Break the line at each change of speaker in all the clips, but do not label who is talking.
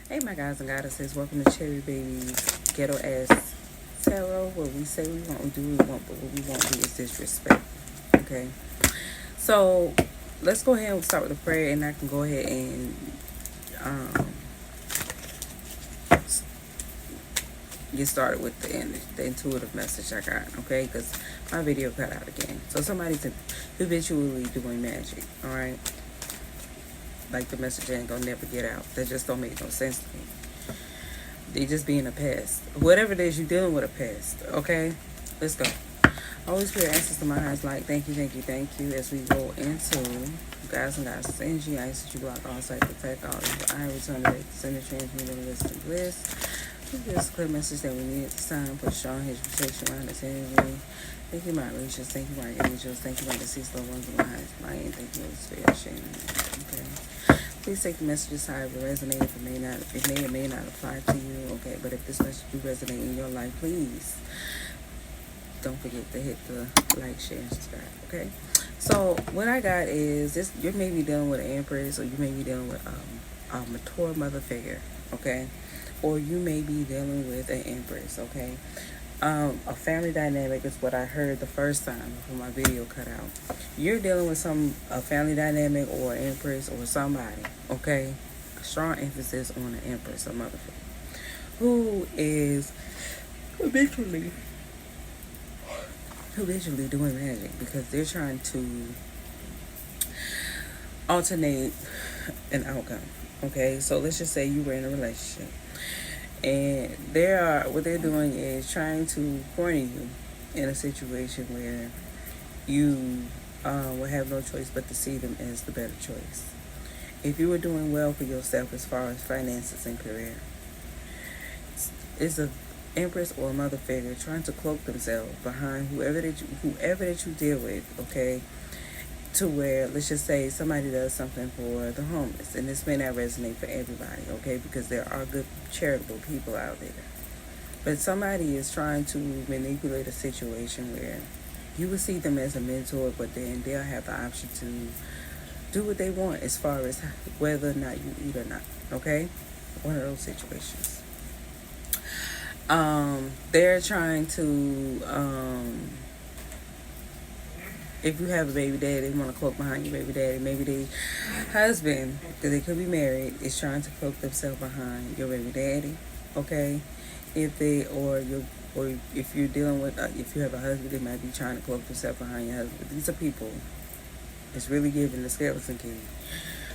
Hey, my guys and goddesses, welcome to Cherry Baby's Ghetto Ass Tarot. What we say we want, we do we want, but what we won't do is disrespect. Okay, so let's go ahead and start with a prayer, and I can go ahead and um, get started with the intuitive message I got. Okay, because my video cut out again, so somebody's habitually doing magic. All right. Like the message ain't gonna never get out. That just don't make no sense to me. They just being a pest. Whatever it is, you dealing with a pest. Okay? Let's go. Holy Spirit, answers to my highest light. Thank you, thank you, thank you. As we go into guys and guys, energy, I ask that you block all sight, protect all evil. I return to the center, transmute the list of bliss. This clear message that we need at this time. Put strong hedge protection around this energy. Thank you, my legions. Thank you, my angels. Thank you, my deceased loved ones of my highest light. Thank you, Holy Spirit. Sharing. Okay. Please take the messages however it resonates. It may or may not apply to you. Okay, but if this message do resonate in your life, please don't forget to hit the like, share, and subscribe. Okay. So what I got is this: you may be dealing with an empress, or you may be dealing with a mature mother figure. Okay, or you may be dealing with an empress. Okay. A family dynamic is what I heard the first time before my video cut out. You're dealing with a family dynamic or an empress or somebody, okay? A strong emphasis on an empress or mother figure who is habitually doing magic because they're trying to alternate an outcome, okay? So let's just say you were in a relationship. And what they're doing is trying to corner you in a situation where you will have no choice but to see them as the better choice. If you were doing well for yourself as far as finances and career, it's a empress or a mother figure trying to cloak themselves behind whoever that you deal with, okay? To where, let's just say somebody does something for the homeless, and this may not resonate for everybody, okay, because there are good charitable people out there, but somebody is trying to manipulate a situation where you will see them as a mentor, but then they'll have the option to do what they want as far as whether or not you eat or not, okay? One of those situations. They're trying to if you have a baby daddy, they want to cloak behind your baby daddy. Maybe the husband, because they could be married, is trying to cloak themselves behind your baby daddy. Okay, if you're dealing with if you have a husband, they might be trying to cloak themselves behind your husband. These are people. It's really giving the skeleton key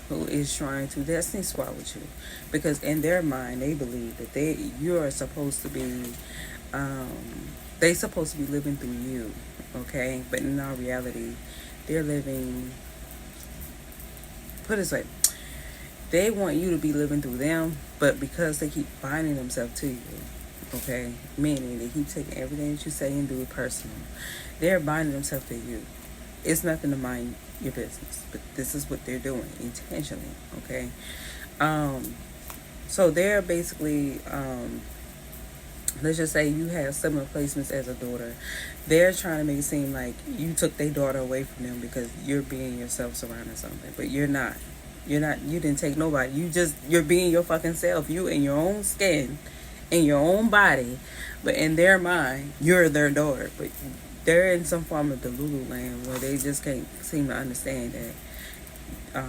who is trying to destiny swap with you, because in their mind they believe that you're supposed to be they supposed to be living through you, okay? But in our reality, they're living, put it this way, they want you to be living through them, but because they keep binding themselves to you, okay? Meaning they keep taking everything that you say and do it personal. They're binding themselves to you. It's nothing to mind your business, but this is what they're doing intentionally, okay? So they're basically let's just say you have similar placements as a daughter. They're trying to make it seem like you took their daughter away from them because you're being yourself surrounding something, but you're not. You didn't take nobody. You're being your fucking self. You in your own skin, in your own body, but in their mind, you're their daughter. But they're in some form of Delulu land where they just can't seem to understand that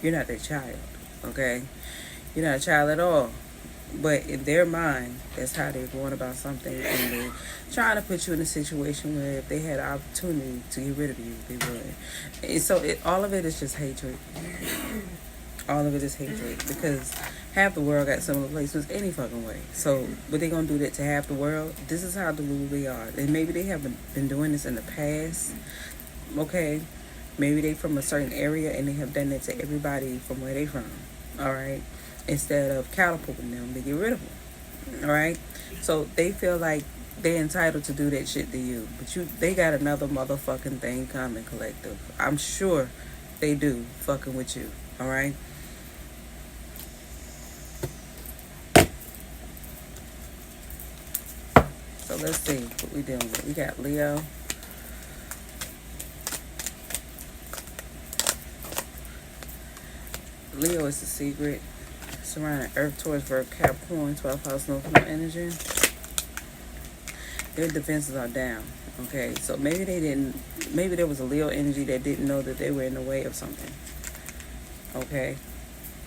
you're not their child. Okay, you're not a child at all. But in their mind, that's how they're going about something, and they're trying to put you in a situation where if they had an opportunity to get rid of you, they would. And so all of it is just hatred. All of it is hatred, because half the world got similar placements any fucking way. So what they gonna do that to half the world? This is how delulu they are. And maybe they haven't been doing this in the past, okay? Maybe they from a certain area and they have done it to everybody from where they from, all right? Instead of catapulting them to get rid of them, all right? So they feel like they're entitled to do that shit to you, but they got another motherfucking thing coming, collective. I'm sure they do, fucking with you, all right? So let's see what we dealing with. We got Leo. Leo is the secret. Surrounding Earth, Taurus, Virgo, Capricorn, 12th house, North Node energy. Their defenses are down. Okay, so maybe they didn't. Maybe there was a Leo energy that didn't know that they were in the way of something. Okay,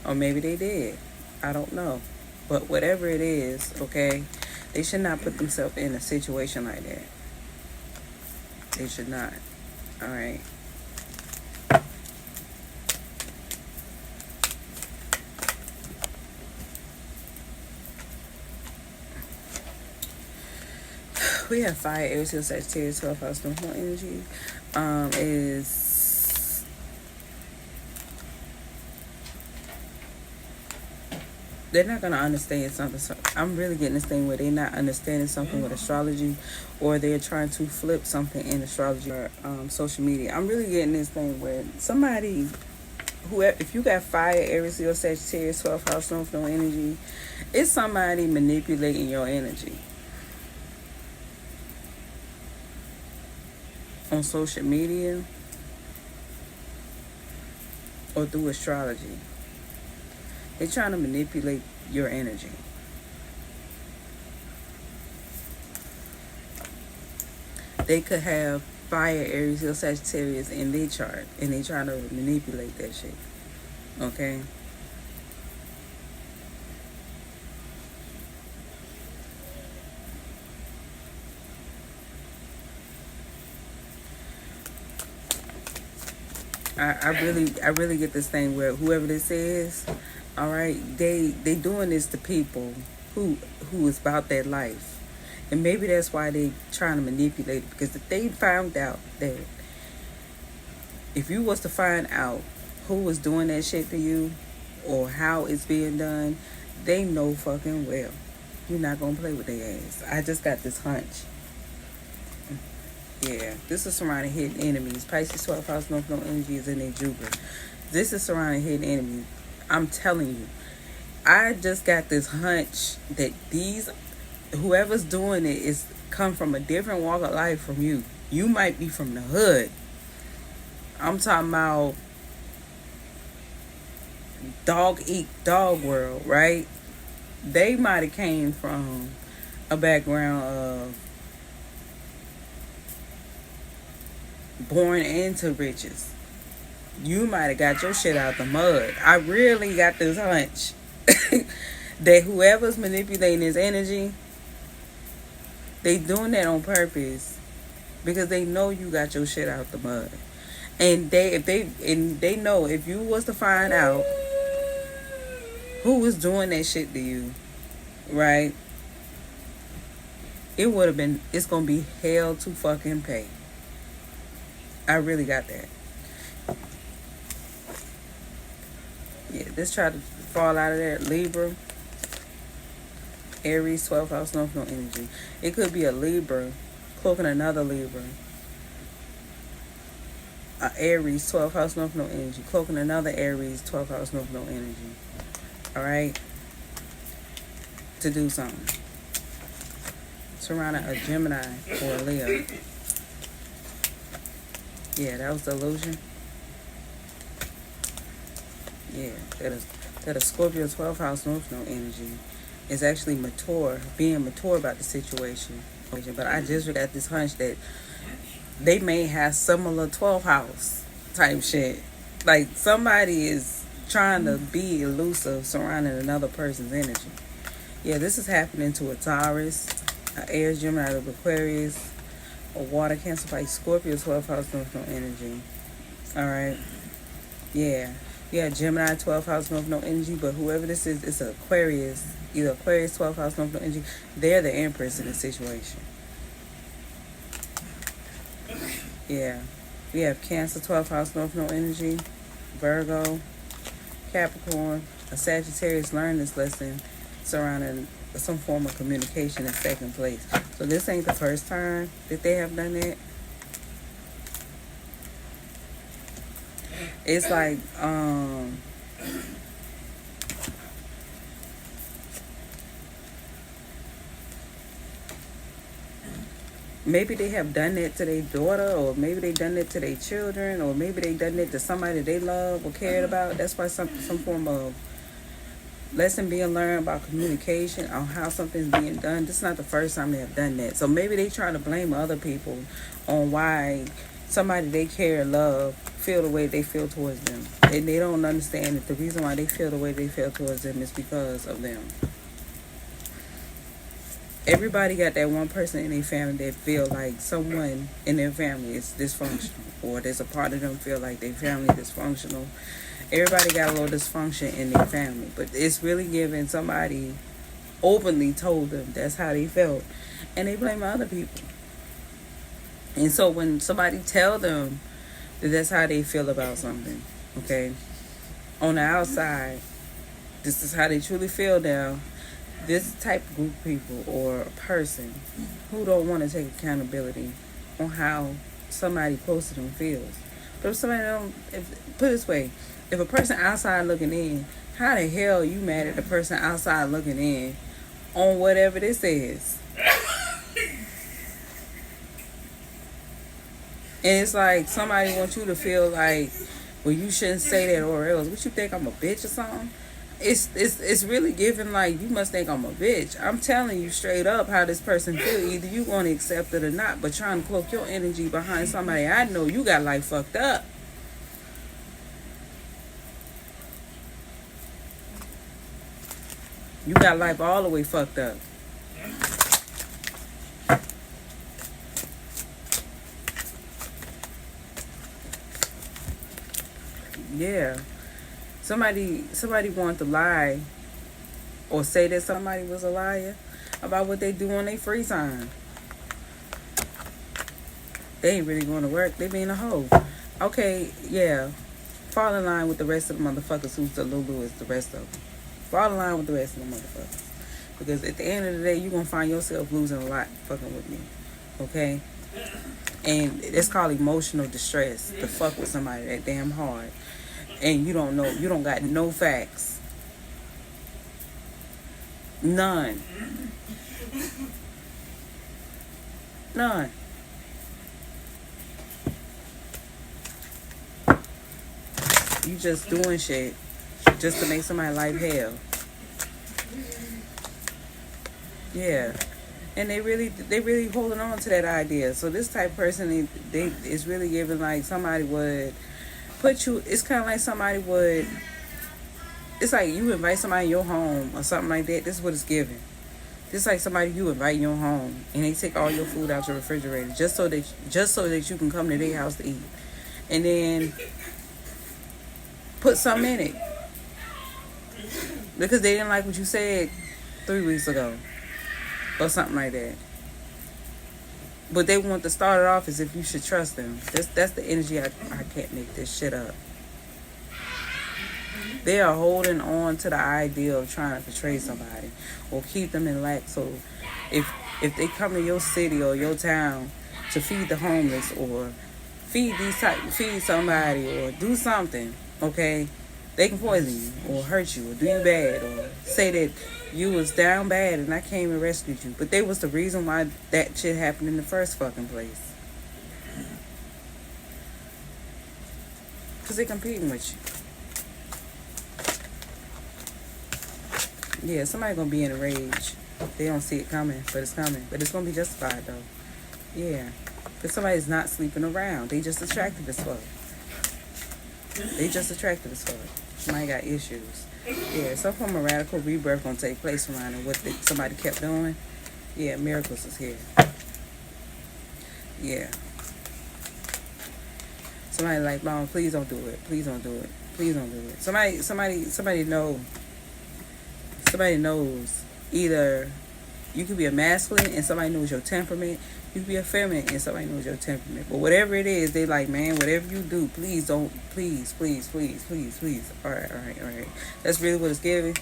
or maybe they did. I don't know. But whatever it is, okay, they should not put themselves in a situation like that. They should not. All right. We have fire, Aries, Leo, Sagittarius, 12th house, North Node energy. Is they're not gonna understand something. So I'm really getting this thing where they're not understanding something with astrology, or they're trying to flip something in astrology or social media. I'm really getting this thing where somebody, whoever, if you got fire, Aries, Leo, Sagittarius, 12th house, North Node energy, it's somebody manipulating your energy on social media or through astrology. They're trying to manipulate your energy. They could have fire, Aries, Leo, Sagittarius in their chart, and they trying to manipulate that shit. Okay? I really get this thing where whoever this is, all right, they doing this to people who is about their life, and maybe that's why they trying to manipulate it, because if they found out that, if you was to find out who was doing that shit to you or how it's being done, they know fucking well you're not gonna play with their ass. I just got this hunch. Yeah, this is surrounding hidden enemies. Pisces 12th house, North Node energy is in a Jupiter. This is surrounding hidden enemies. I'm telling you, I just got this hunch that whoever's doing it is come from a different walk of life from you. You might be from the hood. I'm talking about dog eat dog world, right? They might have came from a background of born into riches. You might have got your shit out the mud. I really got this hunch that whoever's manipulating his energy, they doing that on purpose because they know you got your shit out the mud. And they know if you was to find out who was doing that shit to you, right? It's gonna be hell to fucking pay. I really got that. Yeah, let's try to fall out of there. Libra, Aries, 12th house, North Node energy. It could be a Libra cloaking another Libra. Aries, 12th house, North Node energy, cloaking another Aries, 12th house, North Node energy. Alright? To do something. Surrounding a Gemini or a Leo. Yeah, that was the illusion. Yeah, that a Scorpio 12th house, North Node energy is actually being mature about the situation. But I just got this hunch that they may have similar 12th house type shit. Like somebody is trying to be elusive surrounding another person's energy. Yeah, this is happening to a Taurus, an Aries, Gemini, Aquarius, a Water, Cancer, Pisces, Scorpio, 12th house, North Node energy. Alright. Yeah. Yeah, Gemini, 12th house, North Node energy, but whoever this is, it's an Aquarius, either Aquarius, 12th house, North Node energy. They're the Empress in the situation. Yeah. We have Cancer, 12th house, North Node energy, Virgo, Capricorn, a Sagittarius learned this lesson surrounding some form of communication in second place. So this ain't the first time that they have done that. It's like Maybe they have done that to their daughter, or maybe they done that to their children, or maybe they done that to somebody they love or cared about. That's why some form of lesson being learned about communication on how something's being done. This is not the first time they have done that. So maybe they trying to blame other people on why somebody they care and love feel the way they feel towards them. And they don't understand that the reason why they feel the way they feel towards them is because of them. Everybody got that one person in their family that feel like someone in their family is dysfunctional, or there's a part of them feel like their family is dysfunctional. Everybody got a little dysfunction in their family, but it's really giving somebody openly told them that's how they felt, and they blame other people. And so when somebody tell them that that's how they feel about something, okay, on the outside, this is how they truly feel now. This type of group of people or a person who don't want to take accountability on how somebody close to them feels. But if somebody don't, put it this way, if a person outside looking in, how the hell you mad at the person outside looking in on whatever this is? And it's like somebody wants you to feel like, well, you shouldn't say that or else. What, you think I'm a bitch or something? It's really giving like you must think I'm a bitch. I'm telling you straight up how this person feel. Either you want to accept it or not, but trying to cloak your energy behind somebody I know you got life fucked up. You got life all the way fucked up. Yeah. Somebody wanted to lie or say that somebody was a liar about what they do on their free time. They ain't really going to work. They being a hoe. Okay, yeah. Fall in line with the rest of the motherfuckers who's the Lulu is the rest of them. Fall in line with the rest of the motherfuckers. Because at the end of the day, you're going to find yourself losing a lot fucking with me. Okay? And it's called emotional distress to fuck with somebody that damn hard. And you don't know, you don't got no facts. None. None. You just doing shit just to make somebody's life hell. Yeah. And they really holding on to that idea. So this type of person, they is really giving like somebody would put you, it's kind of like somebody would, it's like you invite somebody in your home or something like that. This is what it's giving. It's like somebody you invite in your home and they take all your food out your refrigerator just so that you can come to their house to eat, and then put something in it because they didn't like what you said 3 weeks ago or something like that. But they want to start it off as if you should trust them. That's the energy. I can't make this shit up. They are holding on to the idea of trying to betray somebody or keep them in lack. So if they come to your city or your town to feed the homeless or feed somebody or do something, okay, they can poison you or hurt you or do you bad or say that you was down bad and I came and rescued you. But they was the reason why that shit happened in the first fucking place. Because they competing with you. Yeah, somebody gonna be in a rage. They don't see it coming, but it's coming. But it's gonna be justified though. Yeah. Because somebody's not sleeping around. They just attractive as fuck. Somebody got issues. Yeah, some form of radical rebirth gonna take place around and what somebody kept doing. Yeah, miracles is here. Yeah. Somebody like, Mom, please don't do it. Please don't do it. Please don't do it. Somebody knows either you could be a masculine and somebody knows your temperament. You could be a feminine and somebody knows your temperament. But whatever it is, they like, man, whatever you do, please don't, please. All right. That's really what it's giving.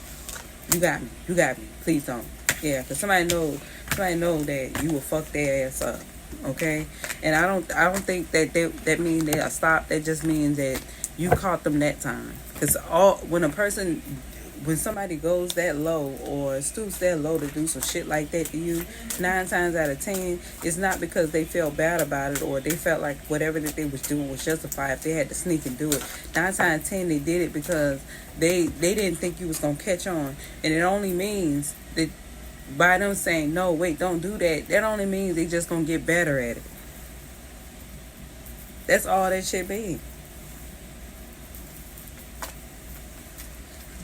You got me. Please don't. Yeah, because somebody know that you will fuck their ass up. Okay? And I don't think that means they'll stop. That just means that you caught them that time. Because when a person when somebody goes that low or stoops that low to do some shit like that to you, 9 times out of 10, it's not because they felt bad about it or they felt like whatever that they was doing was justified if they had to sneak and do it. 9 times 10, they did it because they didn't think you was gonna catch on, and it only means that by them saying no, wait, don't do that. That only means they just gonna get better at it. That's all that shit be.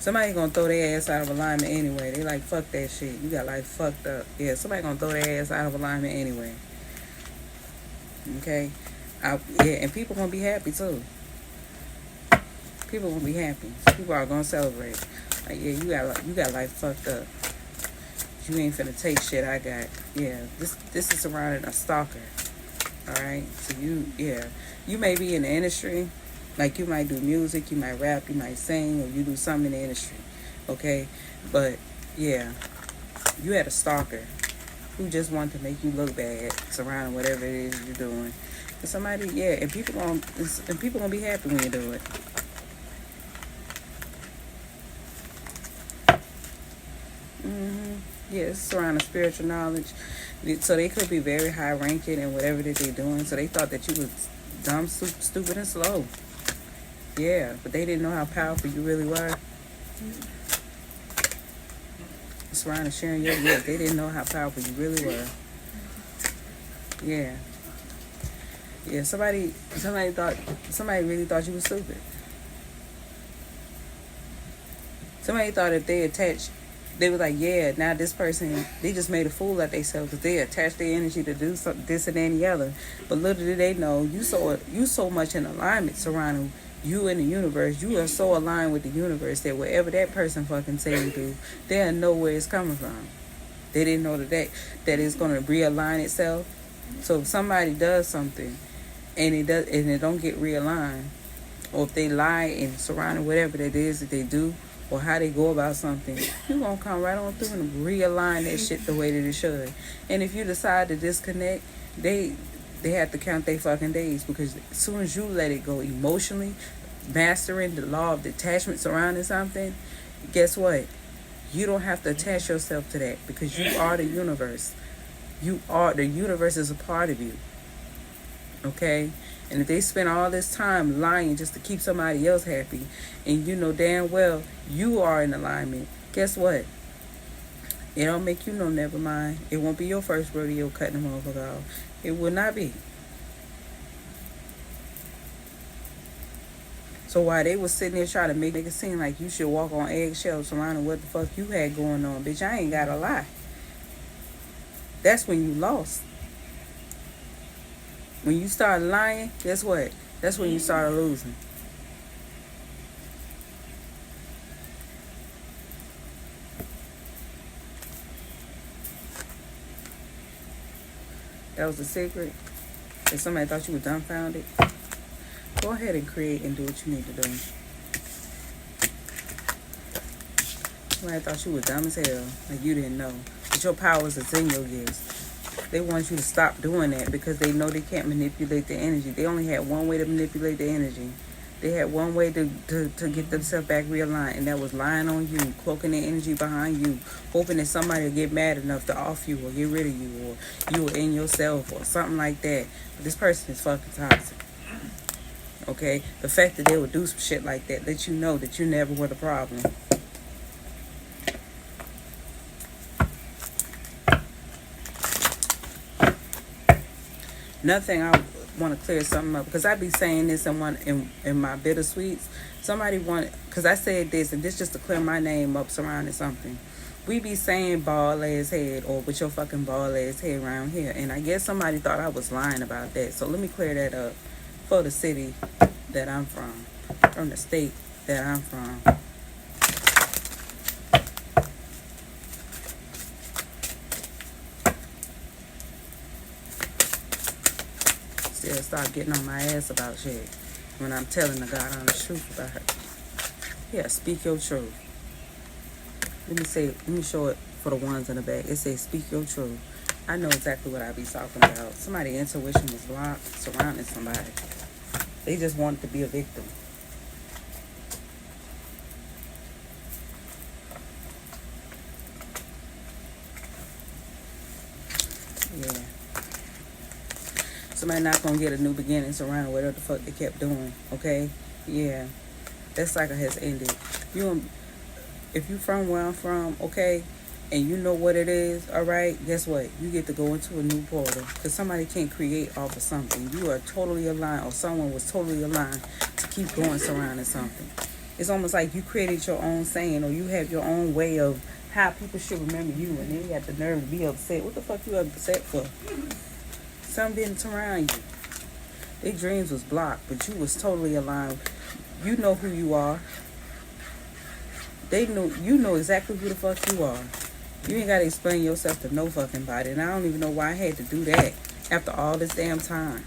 Somebody gonna throw their ass out of alignment anyway. They like, fuck that shit. You got like fucked up. Yeah, somebody gonna throw their ass out of alignment anyway. Okay? Yeah, and people gonna be happy too. People gonna be happy. People are gonna celebrate. Like, yeah, you got like fucked up. You ain't finna take shit I got. Yeah, this is surrounding a stalker. Alright? So you may be in the industry. Like, you might do music, you might rap, you might sing, or you do something in the industry, okay? But, yeah, you had a stalker who just wanted to make you look bad surrounding whatever it is you're doing. And somebody, yeah, and people gonna be happy when you do it. Yeah, it's surrounding spiritual knowledge. So they could be very high ranking in whatever that they're doing. So they thought that you was dumb, stupid, and slow. Yeah, but they didn't know how powerful you really were. It's around sharing your gift. They didn't know how powerful you really were. Yeah. Yeah, somebody really thought you was stupid. Somebody thought if they attached, they were like, yeah, now this person, they just made a fool of themselves because they attached their energy to do something, this and that and the other. But little did they know, you so much in alignment surrounding you in the universe. You are so aligned with the universe that whatever that person fucking say and do, they'll know where it's coming from. They didn't know that it's going to realign itself. So if somebody does something and it don't get realigned, or if they lie and surrounding whatever that is that they do, or how they go about something, you're going to come right on through and realign that shit the way that it should. And if you decide to disconnect, they have to count their fucking days, because as soon as you let it go emotionally, mastering the law of detachment surrounding something, guess what? You don't have to attach yourself to that, because you are the universe. The universe is a part of you. Okay? And if they spend all this time lying just to keep somebody else happy, and you know damn well you are in alignment, guess what? It don't make you no never mind. It won't be your first rodeo cutting them motherfucker off. It will not be. So while they was sitting there trying to make it seem like you should walk on eggshells surrounding what the fuck you had going on, bitch, I ain't gotta lie. That's when you lost. When you start lying, guess what? That's when you start losing. That was the secret. If somebody thought you were dumbfounded, go ahead and create and do what you need to do. Somebody thought you were dumb as hell, like you didn't know. But your powers is in your gifts. They want you to stop doing that because they know they can't manipulate the energy. They only had one way to manipulate the energy. They had one way to get themselves back realigned, and that was lying on you, cloaking their energy behind you, hoping that somebody will get mad enough to off you or get rid of you, or you will end yourself or something like that. But this person is fucking toxic. Okay? The fact that they would do some shit like that lets you know that you never were the problem. Nothing. I want to clear something up, because I be saying this in my bittersweets. Somebody wanted, because I said this, and this just to clear my name up surrounding something. We be saying bald ass head, or with your fucking bald ass head around here, and I guess somebody thought I was lying about that. So let me clear that up for the city that I'm from the state that I'm from. Still start getting on my ass about shit when I'm telling the God honest truth about her. Yeah, speak your truth. Let me show it for the ones in the back. It says speak your truth. I know exactly what I be talking about. Somebody's intuition was blocked surrounding somebody. They just wanted to be a victim. Somebody not gonna get a new beginning around whatever the fuck they kept doing. Okay, yeah, that cycle has ended. You, if you from where I'm from, okay, and you know what it is, all right. Guess what? You get to go into a new portal because somebody can't create off of something. You are totally aligned, or someone was totally aligned to keep going surrounding something. It's almost like you created your own saying, or you have your own way of how people should remember you, and then you have the nerve to be upset. What the fuck you upset for? Something didn't surround you. Their dreams was blocked, but you was totally aligned. You know who you are. They know you know exactly who the fuck you are. You ain't gotta explain yourself to no fucking body, and I don't even know why I had to do that after all this damn time.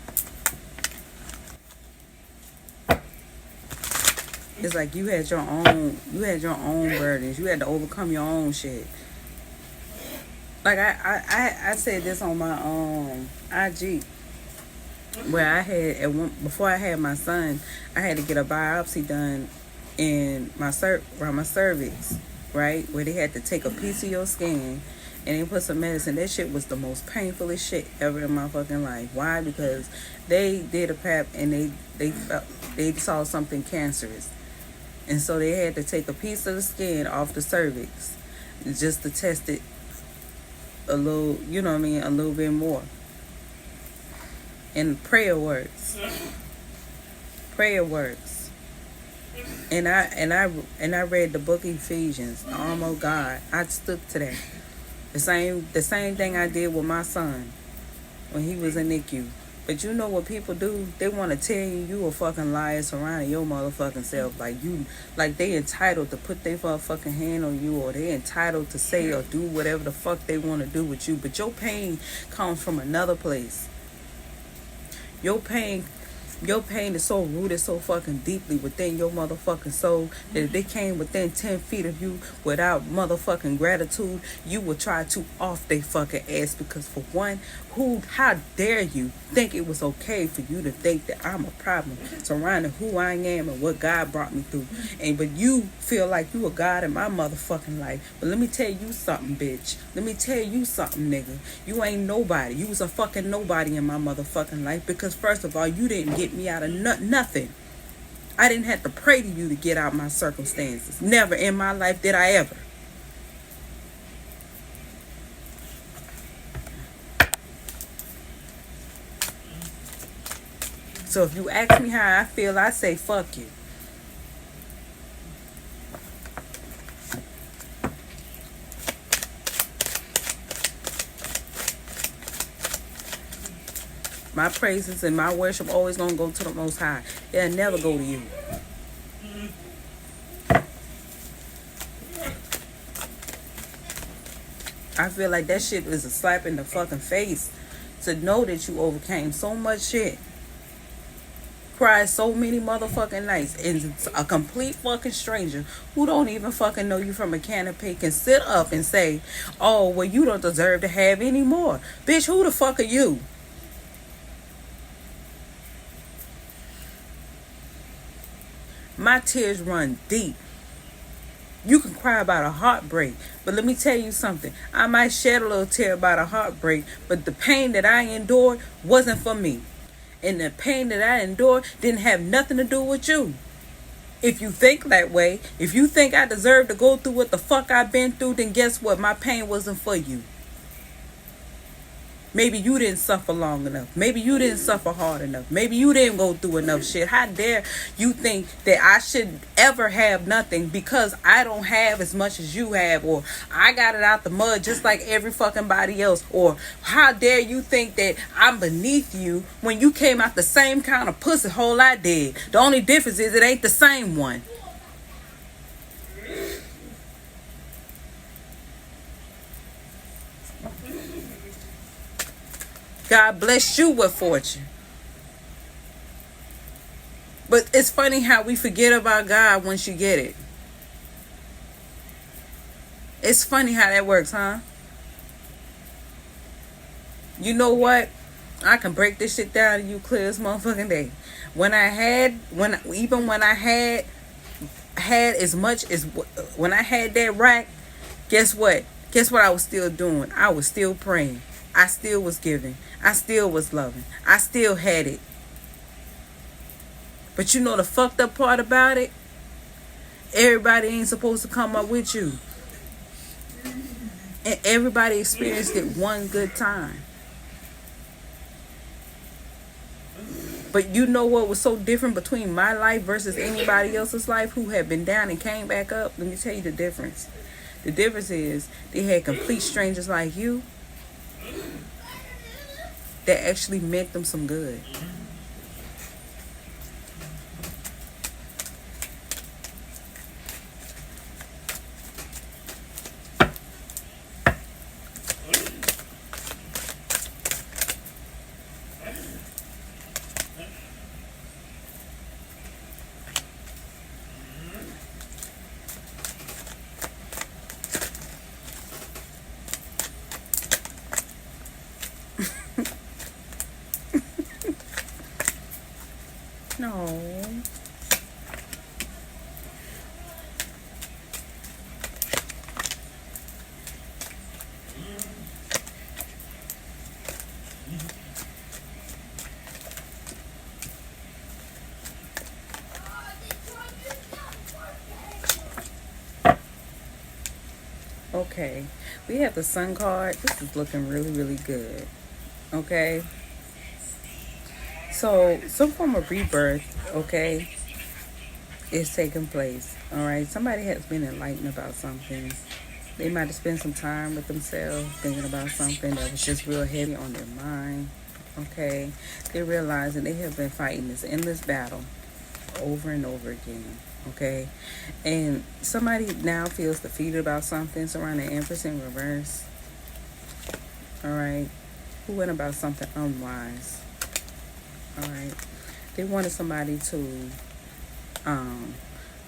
It's like you had your own burdens. You had to overcome your own shit. Like I said this on my IG, where I had before I had my son, I had to get a biopsy done in around my cervix, right, where they had to take a piece of your skin and they put some medicine. That shit was the most painfulest shit ever in my fucking life. Why? Because they did a pap and they saw something cancerous, and so they had to take a piece of the skin off the cervix just to test it a little, you know what I mean, a little bit more. And prayer works. Prayer works. And I read the book of Ephesians. Oh my God, I stuck to that. The same thing I did with my son when he was in NICU. But you know what people do? They want to tell you a fucking liar surrounding your motherfucking self. Like they entitled to put their motherfucking hand on you, or they entitled to say or do whatever the fuck they want to do with you. But your pain comes from another place. Your pain is so rooted so fucking deeply within your motherfucking soul that if they came within 10 feet of you without motherfucking gratitude, you would try to off they fucking ass. Because for one, how dare you think it was okay for you to think that I'm a problem surrounding who I am and what God brought me through, but you feel like you a God in my motherfucking life. But let me tell you something, bitch. Let me tell you something, nigga. You ain't nobody. You was a fucking nobody in my motherfucking life, because first of all, you didn't get me out of nothing. I didn't have to pray to you to get out my circumstances. Never in my life did I ever. So if you ask me how I feel, I say fuck you. My praises and my worship always gonna go to the Most High. It'll never go to you. I feel like that shit is a slap in the fucking face to know that you overcame so much shit. Cried so many motherfucking nights, and a complete fucking stranger who don't even fucking know you from a can of paint can sit up and say, oh, well, you don't deserve to have any more. Bitch, who the fuck are you? My tears run deep. You can cry about a heartbreak, but let me tell you something. I might shed a little tear about a heartbreak, but the pain that I endured wasn't for me. And the pain that I endured didn't have nothing to do with you. If you think that way, if you think I deserve to go through what the fuck I've been through, then guess what? My pain wasn't for you. Maybe you didn't suffer long enough. Maybe you didn't suffer hard enough. Maybe you didn't go through enough shit. How dare you think that I should ever have nothing because I don't have as much as you have, or I got it out the mud just like every fucking body else, or how dare you think that I'm beneath you when you came out the same kind of pussy hole I did. The only difference is it ain't the same one. God bless you with fortune. But it's funny how we forget about God once you get it. It's funny how that works, huh? You know what? I can break this shit down to you clear as motherfucking day. When I had as much as when I had that rack, guess what? Guess what I was still doing? I was still praying. I still was giving. I still was loving. I still had it. But you know the fucked up part about it? Everybody ain't supposed to come up with you. And everybody experienced it one good time. But you know what was so different between my life versus anybody else's life who had been down and came back up? Let me tell you the difference. The difference is they had complete strangers like you that actually meant them some good. No. Okay. We have the sun card. This is looking really, really good. Okay. So some form of rebirth, okay, is taking place. All right. Somebody has been enlightened about something. They might have spent some time with themselves thinking about something that was just real heavy on their mind. Okay. They realize that they have been fighting this endless battle over and over again. Okay. And somebody now feels defeated about something surrounding Empress in reverse. All right. Who went about something unwise. All right. They wanted somebody to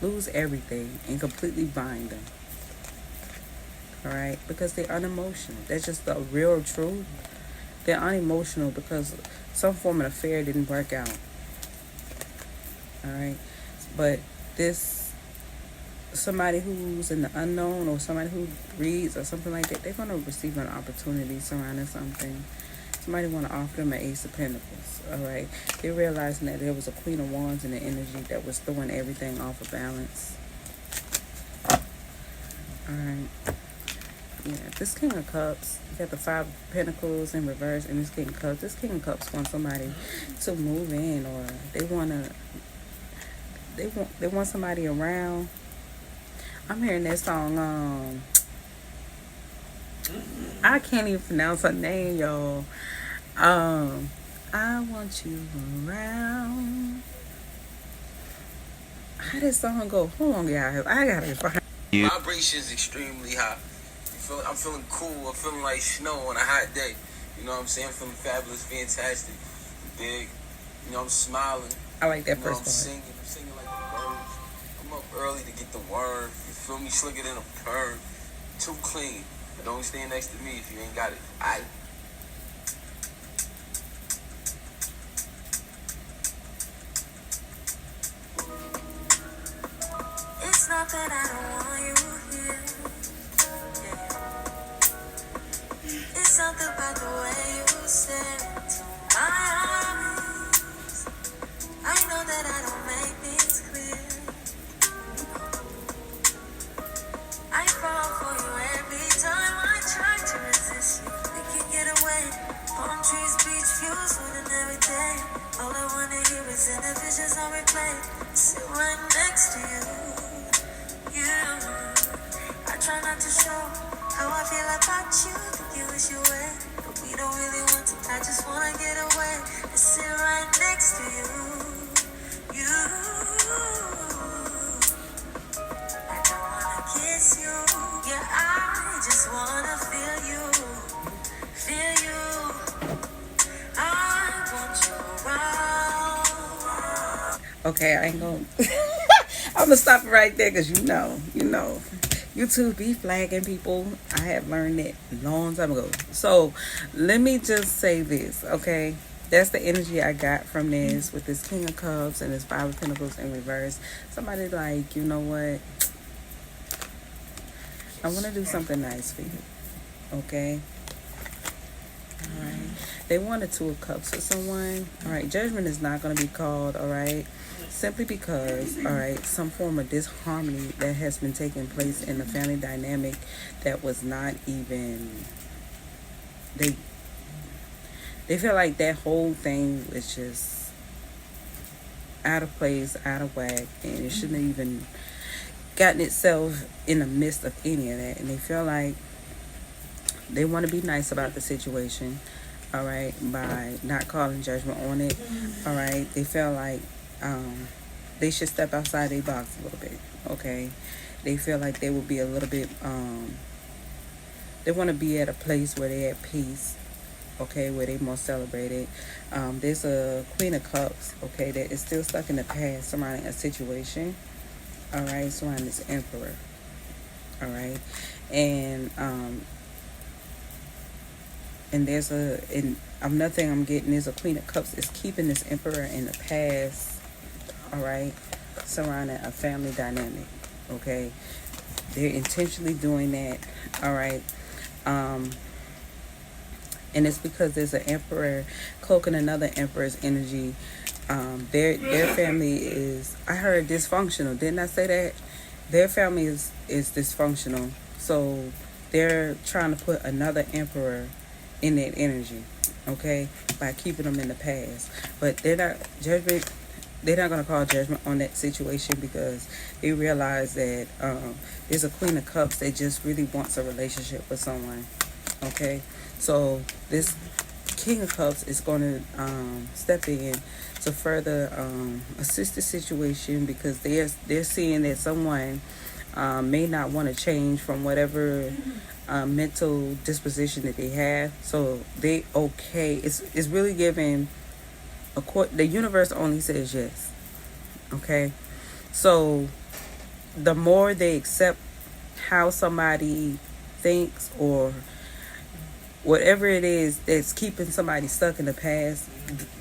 lose everything and completely bind them. All right. Because they're unemotional. That's just the real truth. They're unemotional because some form of affair didn't work out. All right. But this somebody who's in the unknown or somebody who reads or something like that, they're going to receive an opportunity surrounding something. Somebody want to offer them an Ace of Pentacles. All right. They're realizing that there was a Queen of Wands in the energy that was throwing everything off of balance. All right. Yeah, this King of Cups, you got the Five of Pentacles in reverse, and this King of Cups. This King of Cups wants somebody to move in, or they want somebody around. I'm hearing that song. I can't even pronounce her name, y'all. I want you around. How did song go? Hold on, y'all. I gotta find.
Vibration is extremely high. I'm feeling cool. I'm feeling like snow on a hot day. You know what I'm saying? I'm feeling fabulous, fantastic, big. You know, I'm smiling.
I like that
you know,
first one.
I'm singing like the birds. I'm up early to get the worm. You feel me? Slicker than a perm. Too clean. But don't stand next to me if you ain't got it. It's not that I don't want you here. Yeah. It's something about the way you stare into my eyes. I know that I don't make things clear. I fall for you every time I try to resist you. We can get away. Palm trees, beach views, food and everything. All I wanna hear is in the visions on replay. Sit right next to you. I try not to show how I feel about you. Think you wish you away, but we don't really want to. I just wanna get away and sit right next to you. I don't wanna kiss you. Yeah, I just wanna feel you. Feel you. I want you around.
Okay, I ain't gonna. I'm gonna stop it right there because you know, YouTube be flagging people. I have learned that a long time ago. So let me just say this, okay? That's the energy I got from this with this King of Cups and this Five of Pentacles in reverse. Somebody like, you know what? I want to do something nice for you, okay? All right. They want a Two of Cups with someone. All right. Judgment is not going to be called. All right. Simply because, all right, some form of disharmony that has been taking place in the family dynamic that was not even, they feel like that whole thing was just out of place, out of whack, and it shouldn't have even gotten itself in the midst of any of that. And they feel like they want to be nice about the situation, all right, by not calling judgment on it, all right. They feel like they should step outside their box a little bit, okay. They feel like they will be a little bit, they want to be at a place where they're at peace, okay, where they more celebrated. There's a Queen of Cups, okay, that is still stuck in the past surrounding a situation, all right, surrounding this Emperor, all right, and there's another thing I'm getting is a Queen of Cups is keeping this Emperor in the past, all right, surrounding a family dynamic, okay. They're intentionally doing that, all right. And it's because there's an emperor cloaking another emperor's energy. Their family is, I heard, dysfunctional. Didn't I say that? Their family is dysfunctional. So they're trying to put another emperor in that energy, okay, by keeping them in the past. But they're not going to call judgment on that situation because they realize that there's a Queen of Cups that just really wants a relationship with someone, okay. So this King of Cups is going to step in to further assist the situation because they're seeing that someone may not want to change from whatever mental disposition that they have. So they okay. It's really giving the universe only says yes. Okay, so the more they accept how somebody thinks or whatever it is that's keeping somebody stuck in the past,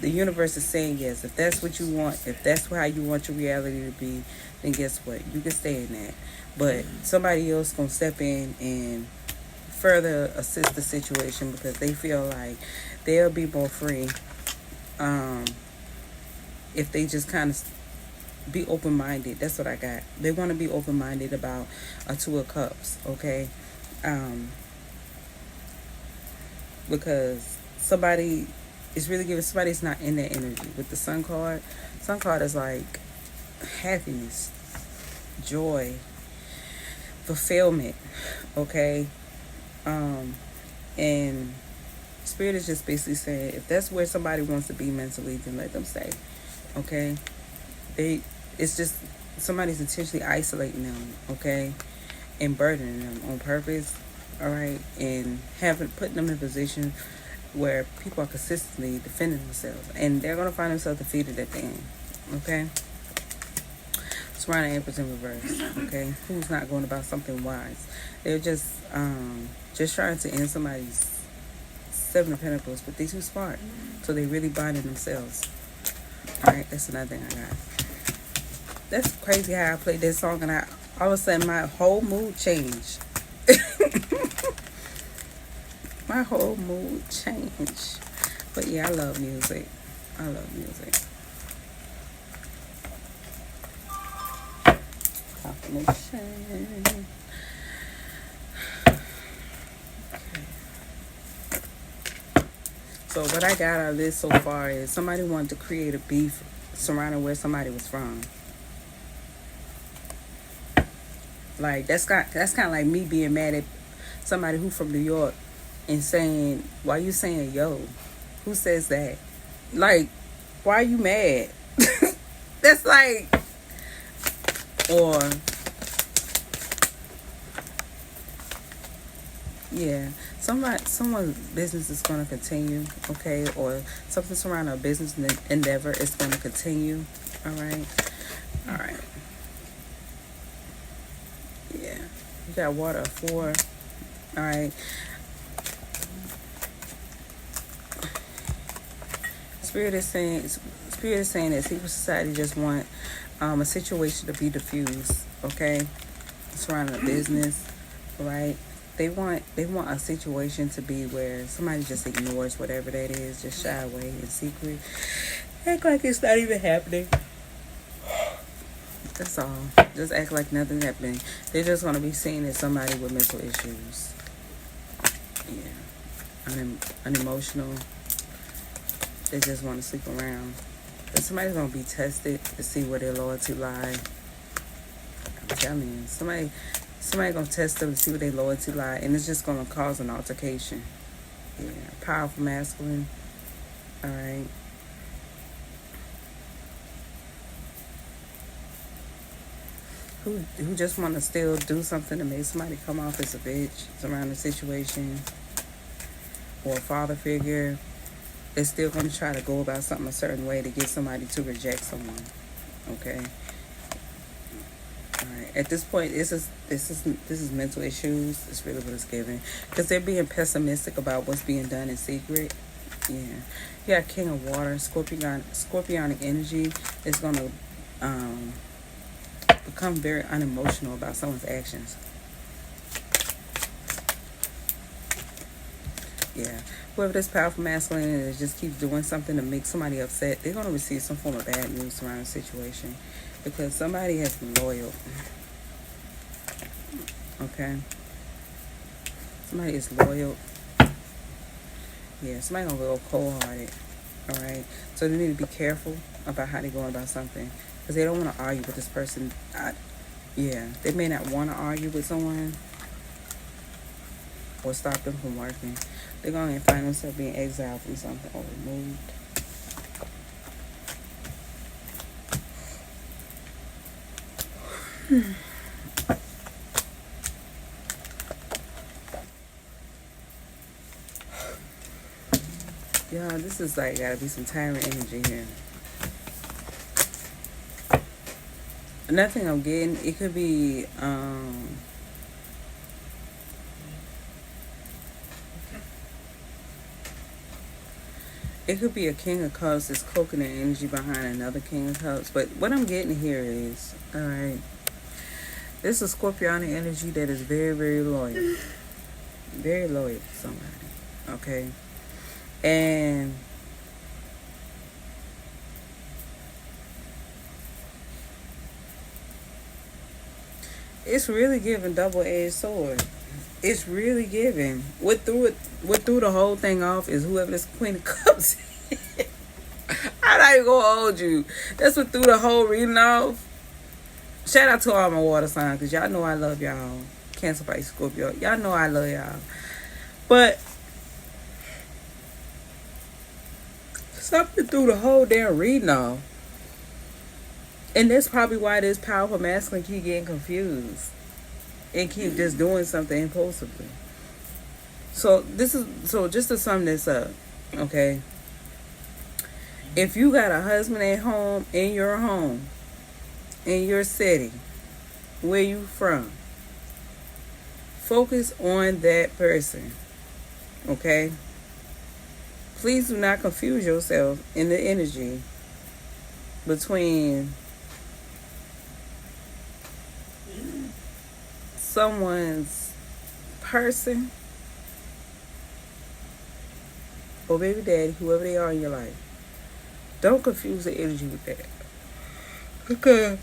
the universe is saying yes. If that's what you want, if that's how you want your reality to be, then guess what? You can stay in that. But somebody else gonna step in and further assist the situation because they feel like they'll be more free if they just kind of be open-minded. That's what I got. They want to be open-minded about a Two of Cups, okay? Because somebody is really giving, somebody's not in that energy. With the Sun card is like happiness, joy, fulfillment, okay? And Spirit is just basically saying if that's where somebody wants to be mentally, then let them stay, okay? It's just somebody's intentionally isolating them, okay, and burdening them on purpose, all right, and putting them in a position where people are consistently defending themselves, and they're gonna find themselves defeated at the end, okay. Surrounding Empress in reverse, okay. Who's not going about something wise? They're just trying to end somebody's Seven of Pentacles, but they're too smart, so they really binding themselves. All right, that's another thing I got. That's crazy how I played this song and all of a sudden my whole mood changed. My whole mood changed. But yeah, I love music. I love music. Confirmation. Okay. So what I got out of this so far is somebody wanted to create a beef surrounding where somebody was from. Like that's kind of like me being mad at somebody who from New York and saying, "Why you saying yo?" Who says that? Like, why are you mad? That's like, or yeah, someone's business is going to continue, okay, or something surrounding a business endeavor is going to continue. All right. Yeah, you got water 4. All right. Spirit is saying that secret society just want a situation to be diffused, okay, surrounding a business, right? they want a situation to be where somebody just ignores whatever that is, just shy away in secret, act like it's not even happening. That's all. Just act like nothing's happening. They're just gonna be seen as somebody with mental issues. Yeah, unemotional. They just want to sleep around. But somebody's gonna be tested to see where their loyalty lie. I'm telling you, somebody gonna test them to see where their loyalty lie, and it's just gonna cause an altercation. Yeah, powerful masculine. All right. Who just want to still do something to make somebody come off as a bitch around the situation, or a father figure. They're still going to try to go about something a certain way to get somebody to reject someone. Okay. All right. At this point, this is mental issues. It's really what it's giving, because they're being pessimistic about what's being done in secret. Yeah. You got King of Water, Scorpionic energy is going to become very unemotional about someone's actions. Yeah. Whoever this powerful masculine is just keeps doing something to make somebody upset, they're going to receive some form of bad news around the situation, because somebody has been loyal. Okay? Somebody is loyal. Yeah, somebody going to go cold-hearted. Alright? So they need to be careful about how they're going about something, because they don't want to argue with this person. Yeah, they may not want to argue with someone or stop them from working. They're going to find themselves being exiled from something or removed. Yeah, this is like gotta be some tyrant energy here. Nothing I'm getting. It could be it could be a King of Cups that's coconut energy behind another King of Cups. But what I'm getting here is, alright, this is Scorpionic energy that is very, very loyal. Very loyal to somebody. Okay? And it's really giving double-edged sword. It's really giving. What threw the whole thing off is whoever this Queen of Cups is. I'm not even gonna hold you. That's what threw the whole reading off. Shout out to all my water signs, because y'all know I love y'all. Cancer, Pisces, Scorpio. Y'all know I love y'all. But something threw the whole damn reading off. And that's probably why this powerful masculine keep getting confused and keep just doing something impulsively. So just to sum this up, okay? If you got a husband at home, in your city, where you from, focus on that person, okay? Please do not confuse yourself in the energy between someone's person or baby daddy, whoever they are in your life. Don't confuse the energy with that. Okay.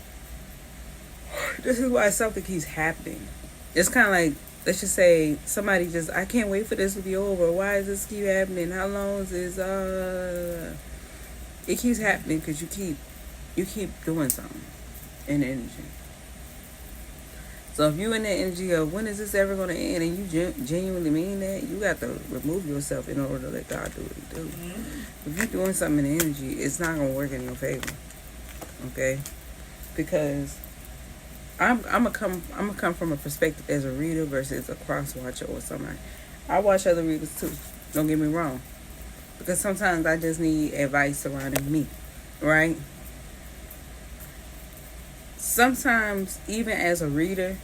This is why something keeps happening. It's kind of like, let's just say somebody just, I can't wait for this to be over. Why does this keep happening? How long is this? It keeps happening because you keep doing something in the energy. So if you in the energy of when is this ever going to end, and you genuinely mean that, you got to remove yourself in order to let God do what He do. If you're doing something in the energy, it's not going to work in your favor. Okay, because I'm gonna come from a perspective as a reader versus a cross watcher or somebody. I watch other readers too. Don't get me wrong, because sometimes I just need advice surrounding me, right? Sometimes even as a reader,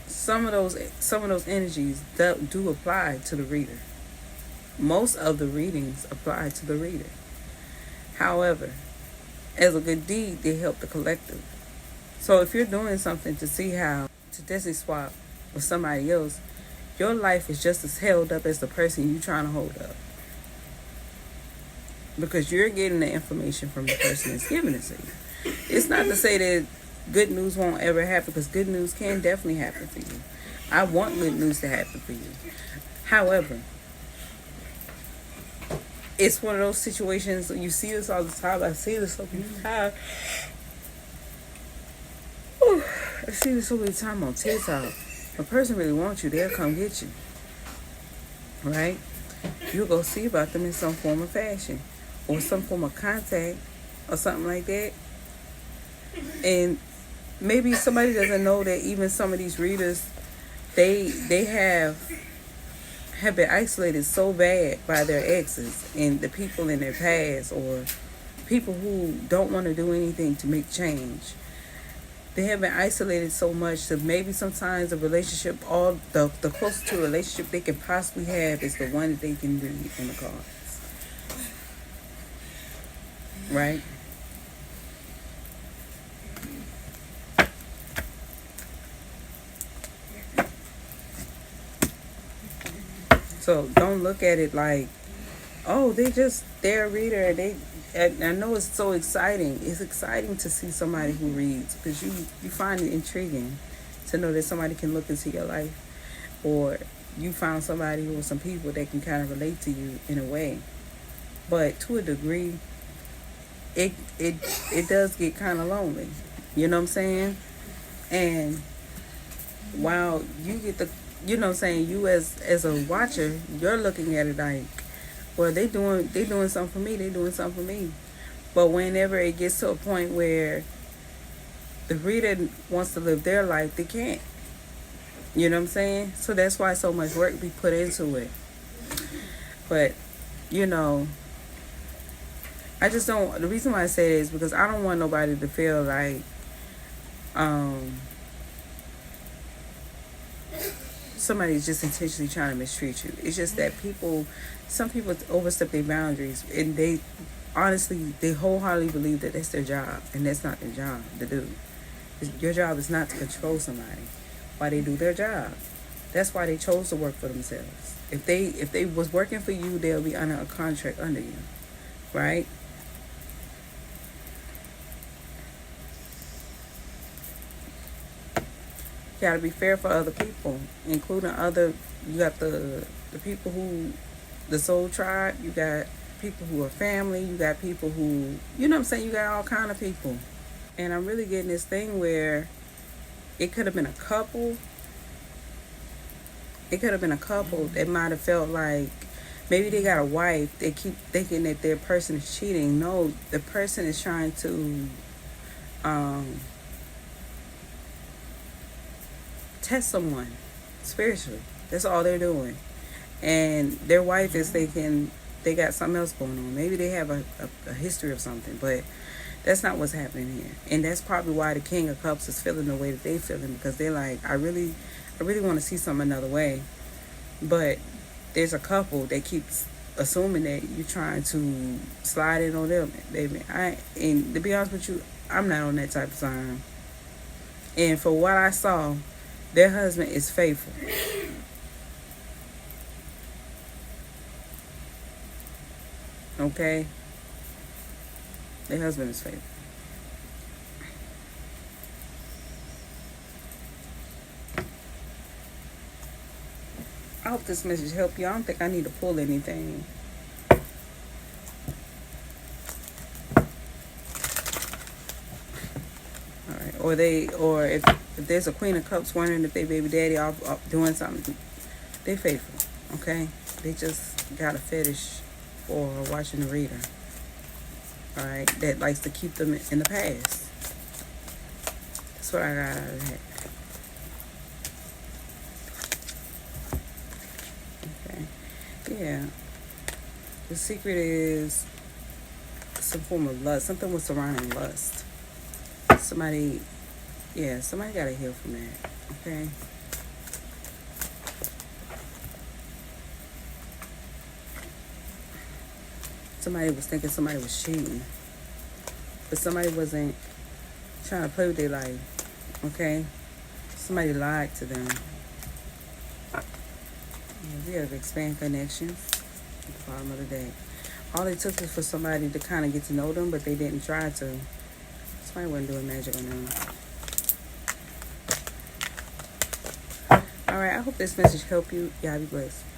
some of those energies do apply to the reader. Most of the readings apply to the reader. However, as a good deed, they help the collective. So if you're doing something to see how to desi swap with somebody else, your life is just as held up as the person you trying to hold up. Because you're getting the information from the person that's giving it to you. It's not to say that good news won't ever happen, because good news can definitely happen for you. I want good news to happen for you. However, it's one of those situations, you see this all the time. I see this so many times. I see this so many times on TikTok. If a person really wants you, they'll come get you. Right? You'll go see about them in some form of fashion, or some form of contact, or something like that. And maybe somebody doesn't know that even some of these readers, they have been isolated so bad by their exes and the people in their past, or people who don't want to do anything to make change. They have been isolated so much that maybe sometimes a relationship, all the closest to a relationship they can possibly have is the one that they can read in the cards. Right? So don't look at it like, oh, they're a reader. I know it's so exciting. It's exciting to see somebody who reads, because you find it intriguing to know that somebody can look into your life, or you found somebody or some people that can kind of relate to you in a way. But to a degree, it does get kind of lonely. You know what I'm saying? And while you get the, you know what I'm saying, you as a watcher, you're looking at it like, well, they doing something for me. They doing something for me. But whenever it gets to a point where the reader wants to live their life, they can't. You know what I'm saying? So that's why so much work be put into it. But, you know, I just don't. The reason why I say it is because I don't want nobody to feel like somebody's just intentionally trying to mistreat you. It's just that some people overstep their boundaries, and they honestly, they wholeheartedly believe that that's their job, and that's not their job to do. Your job is not to control somebody while they do their job. That's why they chose to work for themselves. If they was working for you, they'll be under a contract under you, right? You gotta be fair for other people, including you got the people who, the soul tribe, you got people who are family, you got people who, you know what I'm saying, you got all kind of people. And I'm really getting this thing where it could have been a couple. It could have been a couple that might have felt like maybe they got a wife. They keep thinking that their person is cheating. No, the person is trying to test someone spiritually. That's all they're doing. And their wife is thinking they got something else going on. Maybe they have a history of something, but that's not what's happening here. And that's probably why the King of Cups is feeling the way that they feeling, because they're like, I really want to see something another way. But there's a couple that keeps assuming that you're trying to slide in on them, baby. And to be honest with you, I'm not on that type of sign. And for what I saw, their husband is faithful. Okay? Their husband is faithful. I hope this message helped you. I don't think I need to pull anything. Alright. Or if there's a Queen of Cups wondering if they baby daddy off doing something, they faithful. Okay? They just got a fetish for watching the reader. Alright? That likes to keep them in the past. That's what I got out of that. Yeah. The secret is some form of lust. Something was surrounding lust. Somebody gotta heal from that. Okay? Somebody was thinking somebody was cheating, but somebody wasn't trying to play with their life. Okay? Somebody lied to them. We have expand connections at the bottom of the deck. All it took was for somebody to kind of get to know them, but they didn't try to. Somebody wasn't doing magic on them. All right, I hope this message helped you. Y'all be blessed.